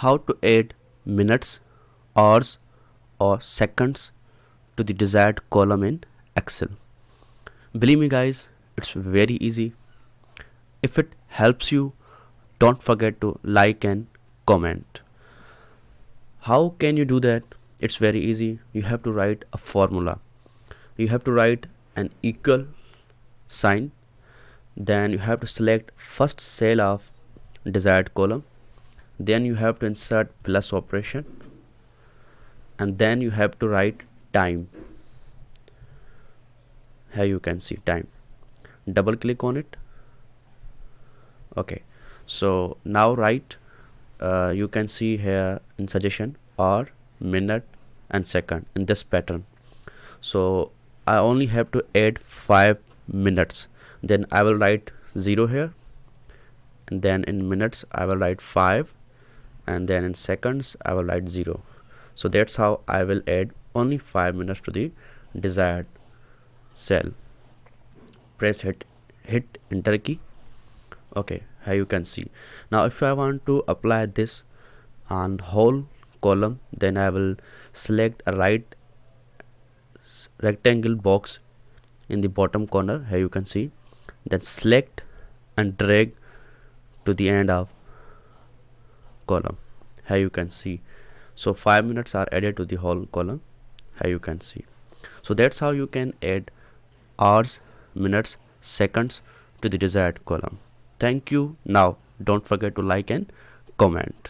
how to add minutes, hours or seconds to the desired column in Excel. Believe me guys, it's very easy. If it helps you, don't forget to like and comment. How can you do that? It's very easy. You have to write a formula. You have to write an equal sign, then you have to select first cell of desired column, then you have to insert plus operation, and then you have to write time. Here you can see time. Double click on it. Okay, so now write you can see here in suggestion hour, minute and second in this pattern. So I only have to add 5 minutes, then I will write 0 here, and then in minutes I will write 5, and then in seconds I will write 0. So that's how I will add only 5 minutes to the desired cell. Press hit enter key. Okay, here you can see. Now if I want to apply this on whole column, then I will select a right rectangle box in the bottom corner. Here you can see, then select and drag to the end of column. Here you can see, so 5 minutes are added to the whole column. Here you can see. So that's how you can add hours, minutes, seconds to the desired column. Thank you. Now don't forget to like and comment.